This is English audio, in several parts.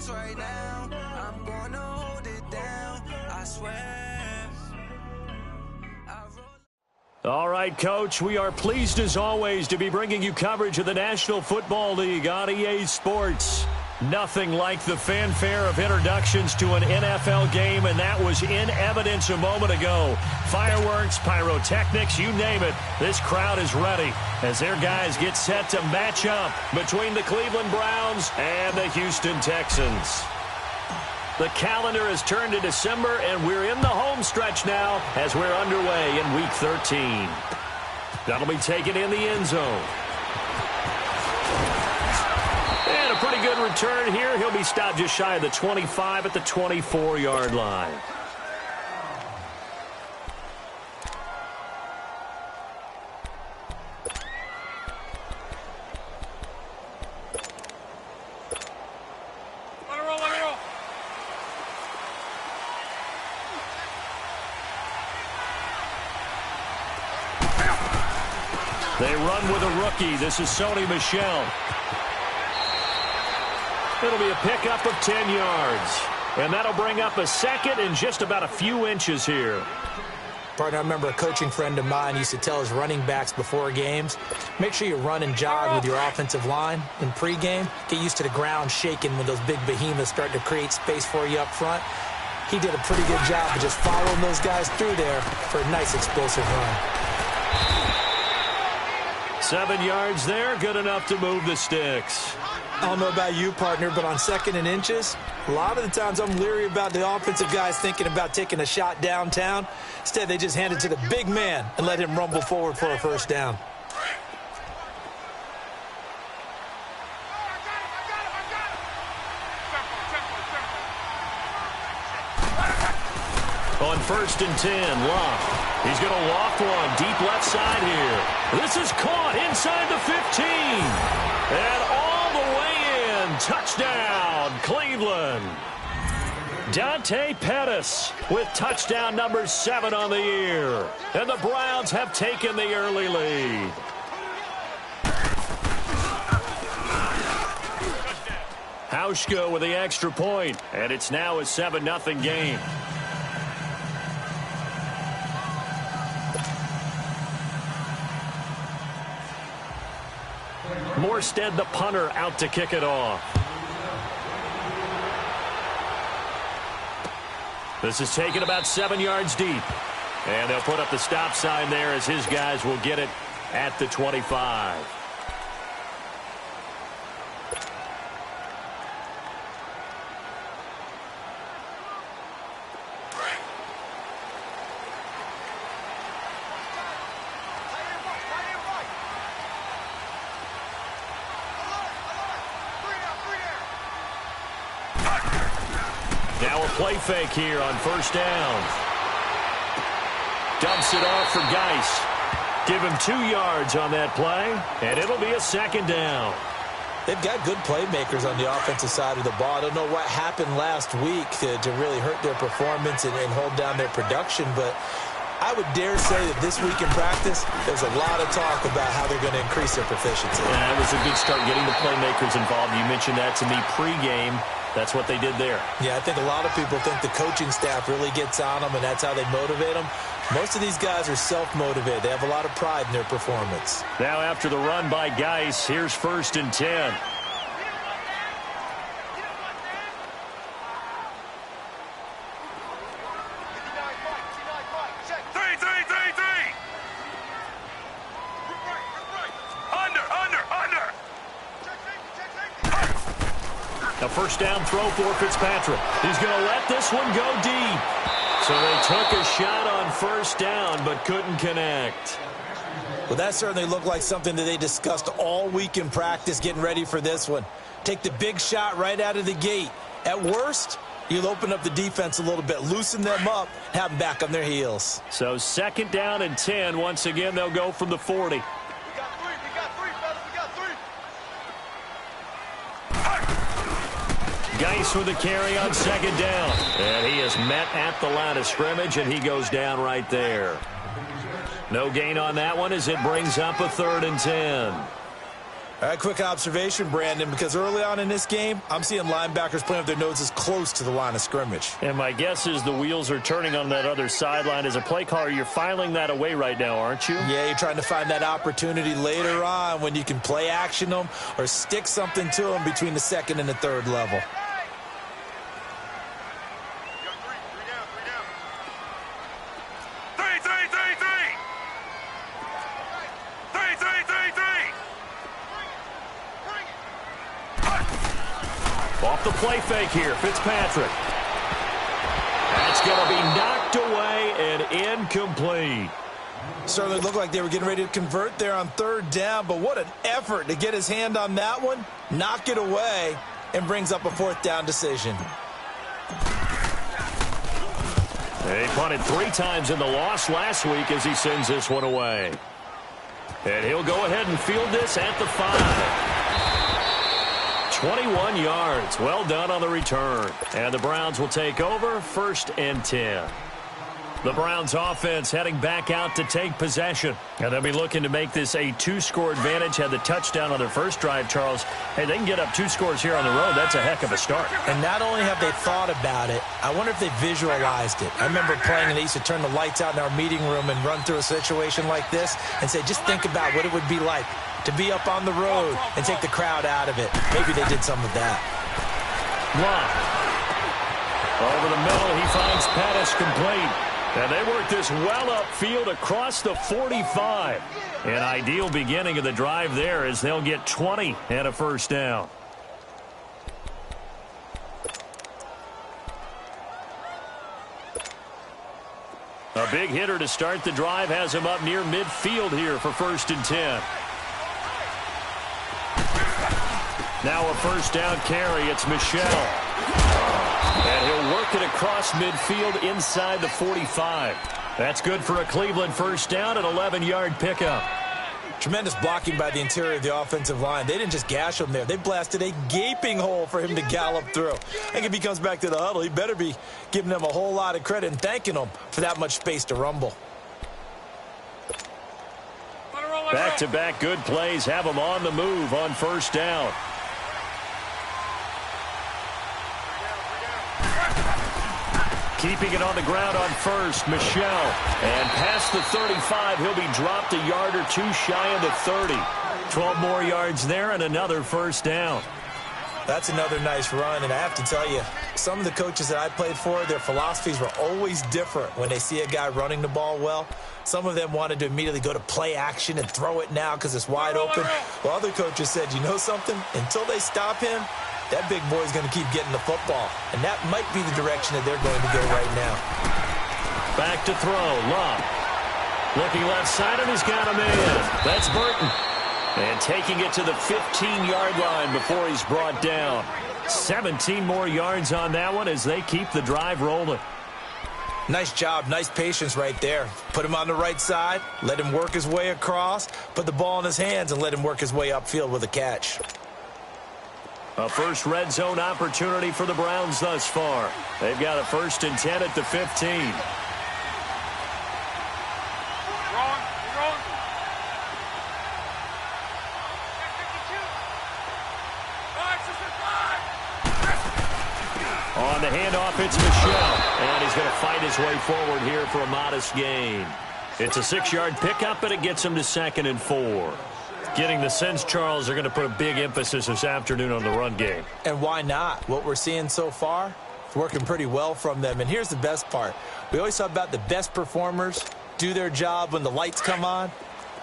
yours right now. I'm gonna hold it down, I swear. All right, Coach, we are pleased as always to be bringing you coverage of the National Football League on EA Sports. Nothing like the fanfare of introductions to an NFL game, and that was in evidence a moment ago. Fireworks, pyrotechnics, you name it. This crowd is ready as their guys get set to match up between the Cleveland Browns and the Houston Texans. The calendar has turned to December, and we're in the home stretch now as we're underway in Week 13. That'll be taken in the end zone. And a pretty good return here. He'll be stopped just shy of the 25 at the 24-yard line. They run with a rookie. This is Sony Michel. It'll be a pickup of 10 yards. And that'll bring up a second and just about a few inches here. Partner, I remember a coaching friend of mine used to tell his running backs before games, make sure you run and jog with your offensive line in pregame. Get used to the ground shaking when those big behemoths start to create space for you up front. He did a pretty good job of just following those guys through there for a nice explosive run. 7 yards there, good enough to move the sticks. I don't know about you, partner, but on second and inches, a lot of the times I'm leery about the offensive guys thinking about taking a shot downtown. Instead, they just hand it to the big man and let him rumble forward for a first down. On 1st and 10, Locke. He's going to loft one deep left side here. This is caught inside the 15. And all the way in. Touchdown, Cleveland. Dante Pettis with touchdown number 7 on the year. And the Browns have taken the early lead. Hauschka with the extra point, and it's now a 7-0 game. Morstead, the punter, out to kick it off. This is taken about 7 yards deep. And they'll put up the stop sign there as his guys will get it at the 25. Now a play fake here on first down. Dumps it off for Geis. Give him 2 yards on that play, and it'll be a second down. They've got good playmakers on the offensive side of the ball. I don't know what happened last week to really hurt their performance and hold down their production, but I would dare say that this week in practice, there's a lot of talk about how they're going to increase their proficiency. Yeah, that was a good start getting the playmakers involved. You mentioned that to me pregame. That's what they did there. Yeah, I think a lot of people think the coaching staff really gets on them, and that's how they motivate them. Most of these guys are self-motivated. They have a lot of pride in their performance. Now after the run by Geis, here's 1st and 10. A first down throw for Fitzpatrick. He's going to let this one go deep. So they took a shot on first down but couldn't connect. Well, that certainly looked like something that they discussed all week in practice getting ready for this one. Take the big shot right out of the gate. At worst, you'll open up the defense a little bit, loosen them up, have them back on their heels. So 2nd down and 10. Once again, they'll go from the 40. Geis with the carry on 2nd down. And he is met at the line of scrimmage, and he goes down right there. No gain on that one as it brings up a 3rd and 10. All right, quick observation, Brandon, because early on in this game, I'm seeing linebackers playing with their noses close to the line of scrimmage. And my guess is the wheels are turning on that other sideline. As a play caller, you're filing that away right now, aren't you? Yeah, you're trying to find that opportunity later on when you can play action them or stick something to them between the second and the third level. Off the play fake here, Fitzpatrick. That's going to be knocked away and incomplete. Certainly looked like they were getting ready to convert there on third down, but what an effort to get his hand on that one, knock it away, and brings up a fourth down decision. He punted 3 times in the loss last week as he sends this one away. And he'll go ahead and field this at the 5. 21 yards. Well done on the return. And the Browns will take over 1st and 10. The Browns offense heading back out to take possession. And they'll be looking to make this a 2-score advantage. Had the touchdown on their first drive, Charles. Hey, they can get up 2 scores here on the road. That's a heck of a start. And not only have they thought about it, I wonder if they visualized it. I remember playing and they used to turn the lights out in our meeting room and run through a situation like this and say, just think about what it would be like to be up on the road and take the crowd out of it. Maybe they did some of that. Love. Over the middle, he finds Pettis complete. And they work this well upfield across the 45. An ideal beginning of the drive there as they'll get 20 and a first down. A big hitter to start the drive has him up near midfield here for 1st and 10. Now a first down carry. It's Michel. And he'll work it across midfield inside the 45. That's good for a Cleveland first down, an 11-yard pickup. Tremendous blocking by the interior of the offensive line. They didn't just gash him there. They blasted a gaping hole for him to gallop through. I think if he comes back to the huddle, he better be giving them a whole lot of credit and thanking them for that much space to rumble. Back-to-back good plays have them on the move on first down. Keeping it on the ground on first, Michel. And past the 35, he'll be dropped a yard or 2 shy of the 30. 12 more yards there and another first down. That's another nice run, and I have to tell you, some of the coaches that I played for, their philosophies were always different when they see a guy running the ball well. Some of them wanted to immediately go to play action and throw it now because it's wide open. Well, other coaches said, you know something? Until they stop him, that big boy's going to keep getting the football. And that might be the direction that they're going to go right now. Back to throw. Love. Looking left side, and he's got him in. That's Burton. And taking it to the 15-yard line before he's brought down. 17 more yards on that one as they keep the drive rolling. Nice job, nice patience right there. Put him on the right side, let him work his way across, put the ball in his hands, and let him work his way upfield with a catch. A first red zone opportunity for the Browns thus far. They've got a 1st and 10 at the 15. On the handoff, it's Michel. And he's going to fight his way forward here for a modest gain. It's a 6-yard pickup, but it gets him to 2nd and 4. Getting the sense, Charles, they're going to put a big emphasis this afternoon on the run game. And why not? What we're seeing so far, it's working pretty well from them. And here's the best part. We always talk about the best performers do their job when the lights come on.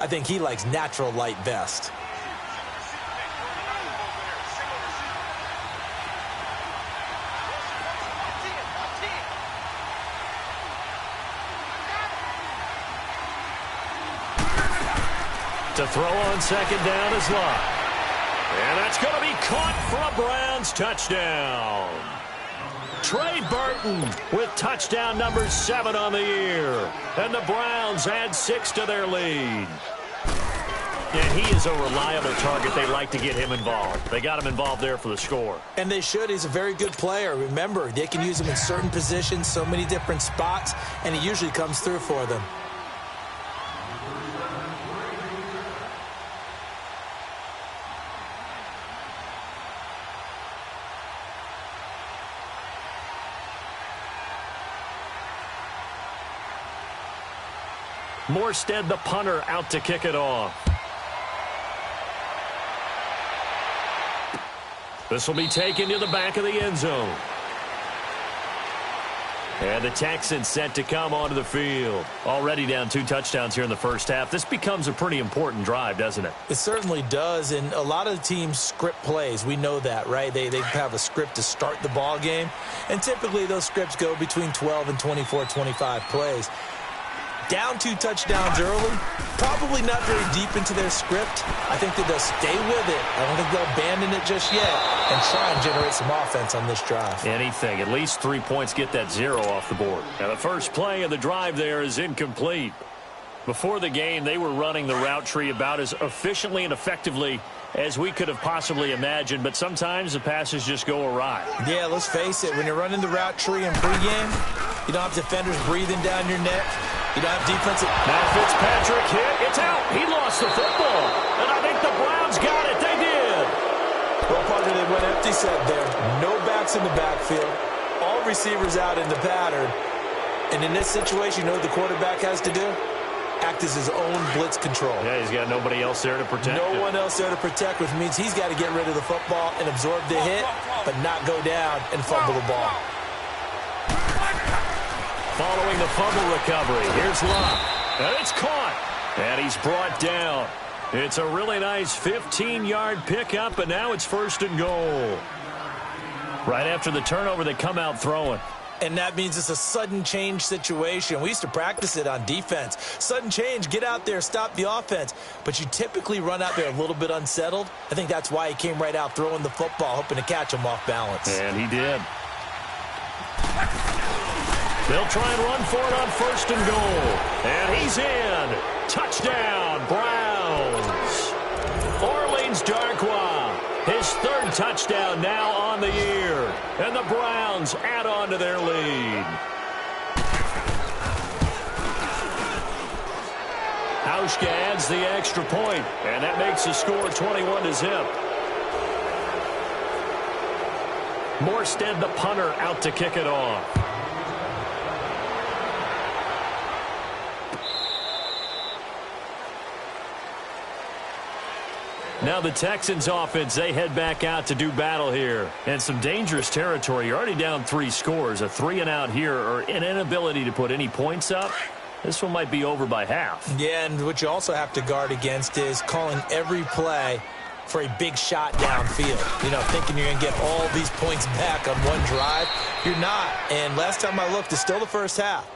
I think he likes natural light best. To throw on 2nd down is Love. And that's going to be caught for a Browns touchdown. Trey Burton with touchdown number 7 on the year. And the Browns add 6 to their lead. And he is a reliable target. They like to get him involved. They got him involved there for the score. And they should. He's a very good player. Remember, they can use him in certain positions, so many different spots, and he usually comes through for them. Morstead, the punter, out to kick it off. This will be taken to the back of the end zone. And the Texans set to come onto the field. Already down 2 touchdowns here in the first half. This becomes a pretty important drive, doesn't it? It certainly does, and a lot of the teams script plays. We know that, right? They have a script to start the ball game, and typically those scripts go between 12 and 24, 25 plays. Down 2 touchdowns early, probably not very deep into their script. I think that they'll stay with it. I don't think they'll abandon it just yet and try and generate some offense on this drive. Anything. At least 3 points, get that 0 off the board. Now, the first play of the drive there is incomplete. Before the game, they were running the route tree about as efficiently and effectively as we could have possibly imagined, but sometimes the passes just go awry. Yeah, let's face it. When you're running the route tree in pregame, you don't have defenders breathing down your neck. You don't have defensive. Now Fitzpatrick hit. It's out. He lost the football. And I think the Browns got it. They did. Well, partner, they went empty set there. No backs in the backfield. All receivers out in the pattern. And in this situation, you know what the quarterback has to do? Act as his own blitz control. Yeah, he's got nobody else there to protect him. No one else there to protect, which means he's got to get rid of the football and absorb the hit, but not go down and fumble the ball. Following the fumble recovery, here's Love. And it's caught. And he's brought down. It's a really nice 15-yard pickup, and now it's 1st and goal. Right after the turnover, they come out throwing. And that means it's a sudden change situation. We used to practice it on defense. Sudden change, get out there, stop the offense. But you typically run out there a little bit unsettled. I think that's why he came right out throwing the football, hoping to catch him off balance. And he did. They'll try and run for it on 1st and goal. And he's in. Touchdown, Browns. Orleans Darkwa, his 3rd touchdown now on the year. And the Browns add on to their lead. Hauschka adds the extra point, and that makes the score 21-0. Morstead, the punter, out to kick it off. Now the Texans offense, they head back out to do battle here. And some dangerous territory. You're already down 3 scores. A 3-and-out here or an inability to put any points up. This one might be over by half. Yeah, and what you also have to guard against is calling every play for a big shot downfield. You know, thinking you're going to get all these points back on one drive. You're not. And last time I looked, it's still the first half.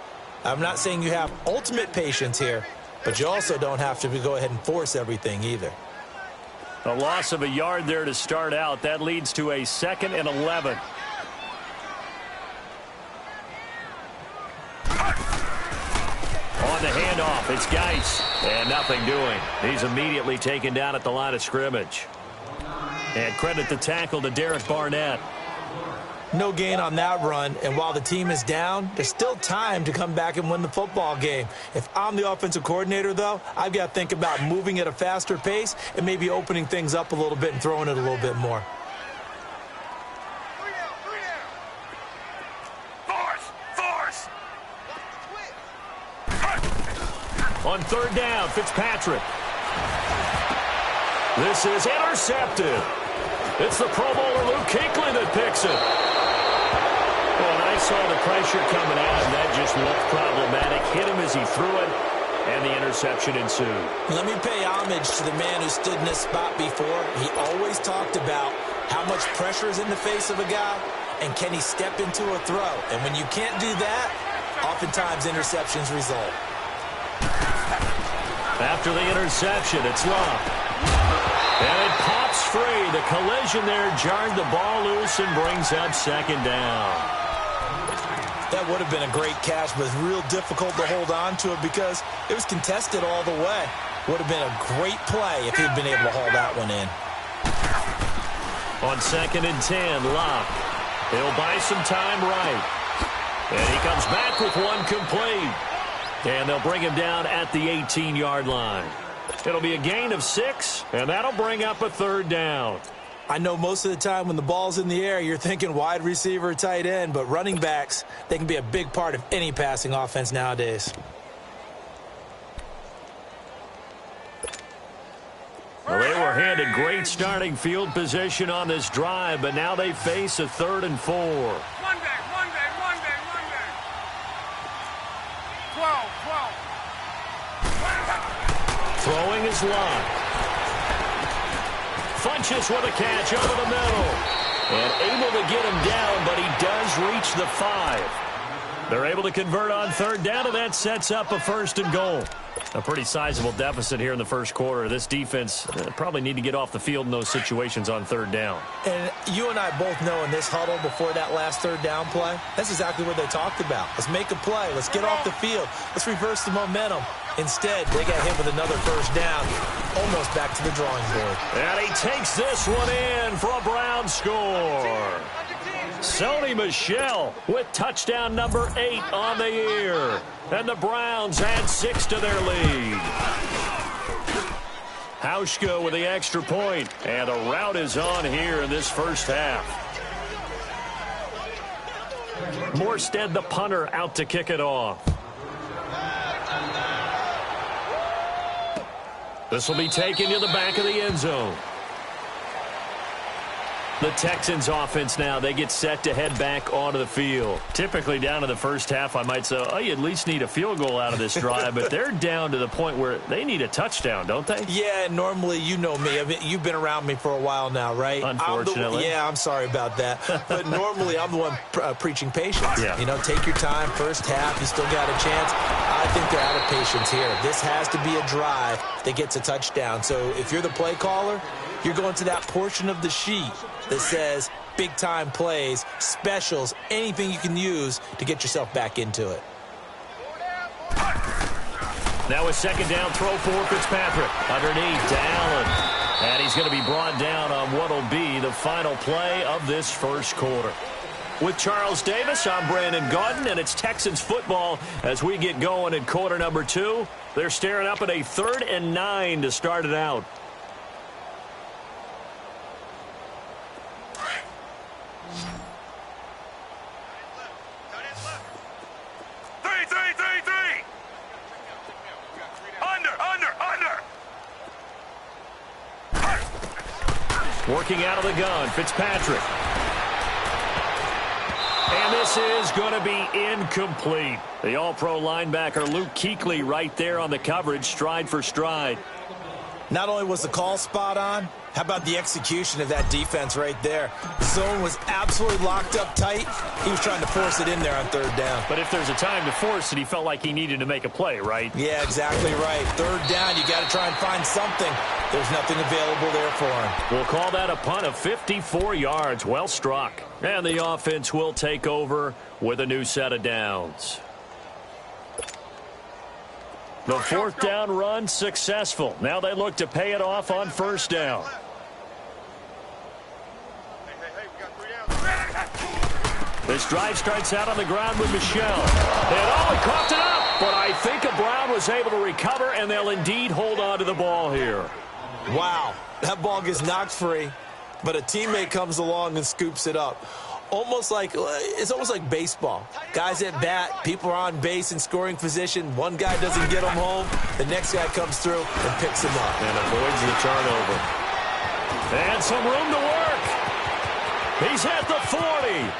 I'm not saying you have ultimate patience here, but you also don't have to go ahead and force everything either. A loss of a yard there to start out. That leads to a 2nd and 11. On the handoff, it's Geis. And nothing doing. He's immediately taken down at the line of scrimmage. And credit the tackle to Derek Barnett. No gain on that run, and while the team is down, there's still time to come back and win the football game. If I'm the offensive coordinator, though, I've got to think about moving at a faster pace and maybe opening things up a little bit and throwing it a little bit more. Force! On 3rd down, Fitzpatrick. This is intercepted. It's the Pro Bowler Luke Kuechly that picks it. Well, I saw the pressure coming out, and that just looked problematic. Hit him as he threw it, and the interception ensued. Let me pay homage to the man who stood in this spot before. He always talked about how much pressure is in the face of a guy, and can he step into a throw. And when you can't do that, oftentimes interceptions result. After the interception, it's Love. And it pops free. The collision there jarred the ball loose and brings up 2nd down. That would have been a great catch, but it's real difficult to hold on to it because it was contested all the way. Would have been a great play if he'd been able to haul that one in. On 2nd and 10, Love. He'll buy some time right. And he comes back with one complete. And they'll bring him down at the 18-yard line. It'll be a gain of 6, and that'll bring up a 3rd down. I know most of the time when the ball's in the air, you're thinking wide receiver, tight end, but running backs, they can be a big part of any passing offense nowadays. land a great starting field position on this drive, but now they face a 3rd and 4. One day. 12. Throwing is Lott. Funches with a catch over the middle. And able to get him down, but he does reach the 5. They're able to convert on 3rd down, and that sets up a 1st and goal. A pretty sizable deficit here in the first quarter. This defense probably need to get off the field in those situations on 3rd down. And you and I both know in this huddle before that last 3rd down play, that's exactly what they talked about. Let's make a play. Let's get off the field. Let's reverse the momentum. Instead, they got hit with another 1st down, almost back to the drawing board. And he takes this one in for a Brown score. Sony Michel with touchdown number 8 on the year. And the Browns add 6 to their lead. Hauschka with the extra point. And the rout is on here in this first half. Morstead, the punter, out to kick it off. This will be taken to the back of the end zone. The Texans offense now, they get set to head back onto the field. Typically down to the first half, I might say, oh, you at least need a field goal out of this drive, but they're down to the point where they need a touchdown, don't they? Yeah, normally, you know me. I mean, you've been around me for a while now, right? Unfortunately. I'm sorry about that. But normally, I'm the one preaching patience. Yeah. You know, take your time. First half, you still got a chance. I think they're out of patience here. This has to be a drive that gets a touchdown. So if you're the play caller, you're going to that portion of the sheet that says big-time plays, specials, anything you can use to get yourself back into it. Now a 2nd down throw for Fitzpatrick. Underneath to Allen. And he's going to be brought down on what will be the final play of this first quarter. With Charles Davis, I'm Brandon Gaudin, and it's Texans football as we get going in quarter number 2. They're staring up at a 3rd and 9 to start it out. Working out of the gun, Fitzpatrick. And this is going to be incomplete. The all-pro linebacker Luke Kuechly right there on the coverage, stride for stride. Not only was the call spot on, how about the execution of that defense right there? The zone was absolutely locked up tight. He was trying to force it in there on 3rd down. But if there's a time to force it, he felt like he needed to make a play, right? Yeah, exactly right. 3rd down, you got to try and find something. There's nothing available there for him. We'll call that a punt of 54 yards. Well struck. And the offense will take over with a new set of downs. The 4th down run successful. Now they look to pay it off on 1st down. This drive starts out on the ground with Michel. And he coughed it up. But I think Brown was able to recover, and they'll indeed hold on to the ball here. Wow, that ball gets knocked free, but a teammate comes along and scoops it up. It's almost like baseball. Guys at bat, people are on base in scoring position. One guy doesn't get him home. The next guy comes through and picks him up. And avoids the turnover. And some room to work. He's at the 40,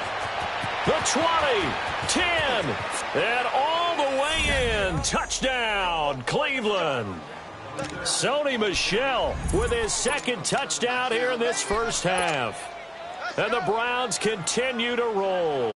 the 20, 10, and all the way in. Touchdown, Cleveland. Sony Michel with his 2nd touchdown here in this first half. And the Browns continue to roll.